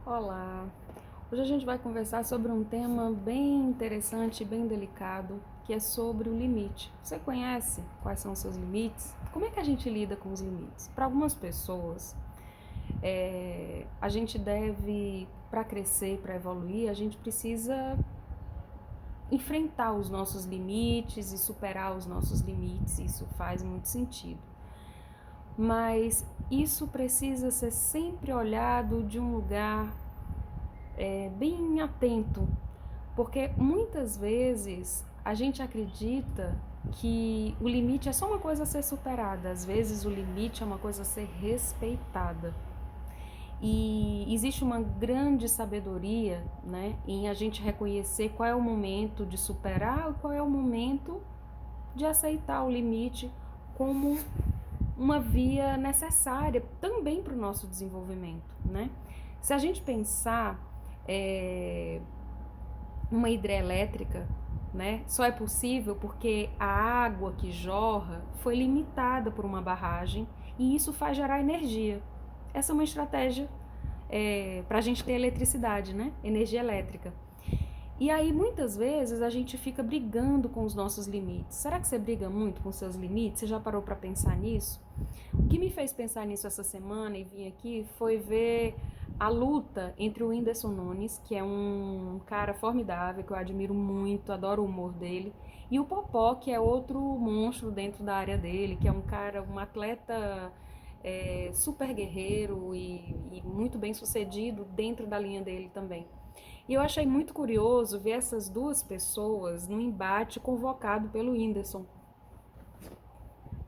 Olá! Hoje a gente vai conversar sobre um tema bem interessante e bem delicado, que é sobre o limite. Você conhece quais são os seus limites? Como é que a gente lida com os limites? Para algumas pessoas, a gente deve, para crescer, para evoluir, a gente precisa enfrentar os nossos limites e superar os nossos limites. Isso faz muito sentido. Mas isso precisa ser sempre olhado de um lugar bem atento, porque muitas vezes a gente acredita que o limite é só uma coisa a ser superada, às vezes o limite é uma coisa a ser respeitada. E existe uma grande sabedoria, né, em a gente reconhecer qual é o momento de superar e qual é o momento de aceitar o limite como uma via necessária também para o nosso desenvolvimento, né? Se a gente pensar uma hidrelétrica, né, só é possível porque a água que jorra foi limitada por uma barragem e isso faz gerar energia. Essa é uma estratégia para a gente ter eletricidade, né, energia elétrica. E aí muitas vezes a gente fica brigando com os nossos limites. Será que você briga muito com seus limites? Você já parou para pensar nisso? O que me fez pensar nisso essa semana e vim aqui foi ver a luta entre o Whindersson Nunes, que é um cara formidável, que eu admiro muito, adoro o humor dele, e o Popó, que é outro monstro dentro da área dele, que é um cara, um atleta super guerreiro e muito bem sucedido dentro da linha dele também. E eu achei muito curioso ver essas duas pessoas num embate convocado pelo Whindersson.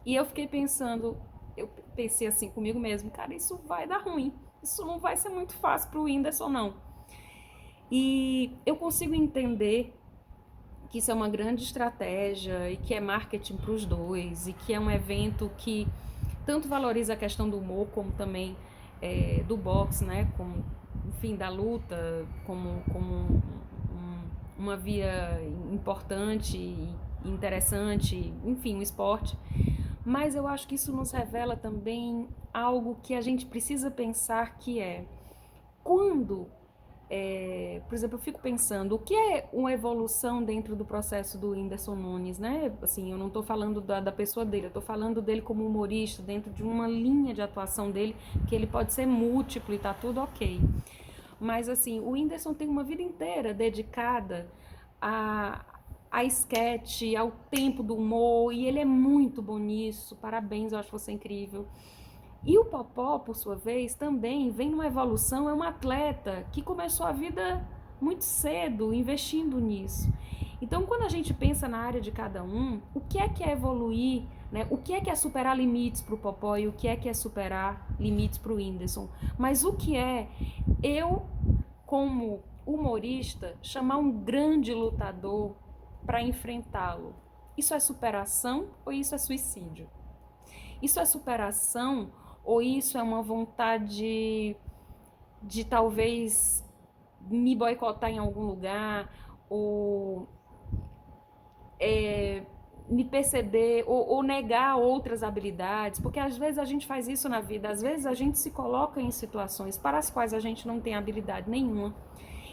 E eu fiquei pensando, eu pensei assim comigo mesmo, cara, isso vai dar ruim. Isso não vai ser muito fácil pro Whindersson, não. E eu consigo entender que isso é uma grande estratégia e que é marketing para os dois e que é um evento que tanto valoriza a questão do humor como também do boxe, né? Como, enfim, da luta, como uma via importante e interessante, enfim, um esporte. Mas eu acho que isso nos revela também algo que a gente precisa pensar que é quando, por exemplo, eu fico pensando o que é uma evolução dentro do processo do Whindersson Nunes, né? Assim, eu não estou falando da pessoa dele, eu estou falando dele como humorista, dentro de uma linha de atuação dele, que ele pode ser múltiplo e tá tudo ok. Mas assim, o Whindersson tem uma vida inteira dedicada a, a sketch, ao tempo do humor, e ele é muito bom nisso. Parabéns, eu acho você incrível. E o Popó, por sua vez, também vem numa evolução, é um atleta que começou a vida muito cedo, investindo nisso. Então, quando a gente pensa na área de cada um, o que é evoluir, né? O que é superar limites para o Popó e o que é superar limites para o Whindersson? Mas o que é eu, como humorista, chamar um grande lutador para enfrentá-lo? Isso é superação ou isso é suicídio? Isso é superação ou isso é uma vontade de talvez me boicotar em algum lugar ou me perceber ou negar outras habilidades, porque às vezes a gente faz isso na vida, às vezes a gente se coloca em situações para as quais a gente não tem habilidade nenhuma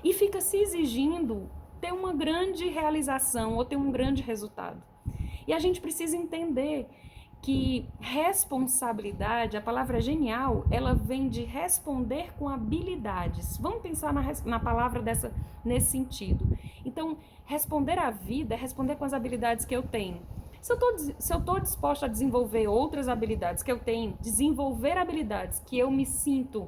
e fica se exigindo ter uma grande realização ou ter um grande resultado. E a gente precisa entender que responsabilidade, a palavra genial, ela vem de responder com habilidades. Vamos pensar na palavra nesse sentido. Então, responder à vida é responder com as habilidades que eu tenho. Se eu estou disposta a desenvolver outras habilidades que eu tenho, desenvolver habilidades que eu me sinto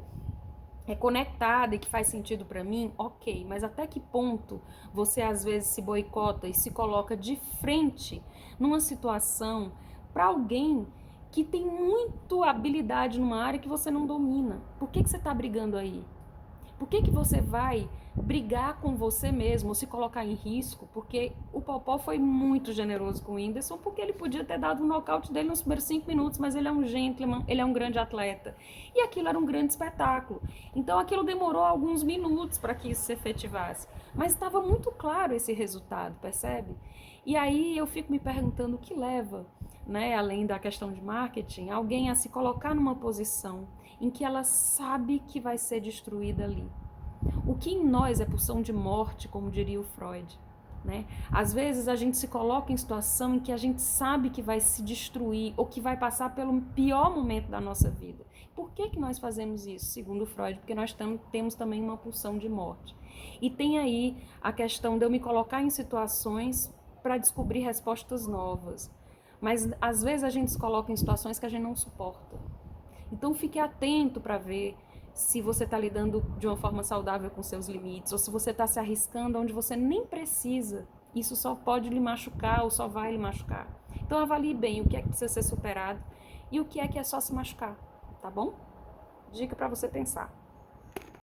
conectada e que faz sentido para mim, ok, mas até que ponto você às vezes se boicota e se coloca de frente numa situação para alguém que tem muito habilidade numa área que você não domina? Por que você está brigando aí? Por que você vai brigar com você mesmo, se colocar em risco? Porque o Popó foi muito generoso com o Whindersson, porque ele podia ter dado um nocaute dele nos primeiros 5 minutos, mas ele é um gentleman, ele é um grande atleta. E aquilo era um grande espetáculo. Então aquilo demorou alguns minutos para que isso se efetivasse. Mas estava muito claro esse resultado, percebe? E aí eu fico me perguntando o que leva, né, além da questão de marketing, alguém a se colocar numa posição em que ela sabe que vai ser destruída ali. O que em nós é pulsão de morte, como diria o Freud, né? Às vezes a gente se coloca em situação em que a gente sabe que vai se destruir ou que vai passar pelo pior momento da nossa vida. Por que nós fazemos isso, segundo Freud? Porque nós temos também uma pulsão de morte. E tem aí a questão de eu me colocar em situações para descobrir respostas novas. Mas às vezes a gente se coloca em situações que a gente não suporta. Então fique atento para ver se você está lidando de uma forma saudável com seus limites, ou se você está se arriscando onde você nem precisa. Isso só pode lhe machucar ou só vai lhe machucar. Então avalie bem o que é que precisa ser superado e o que é só se machucar, tá bom? Dica para você pensar.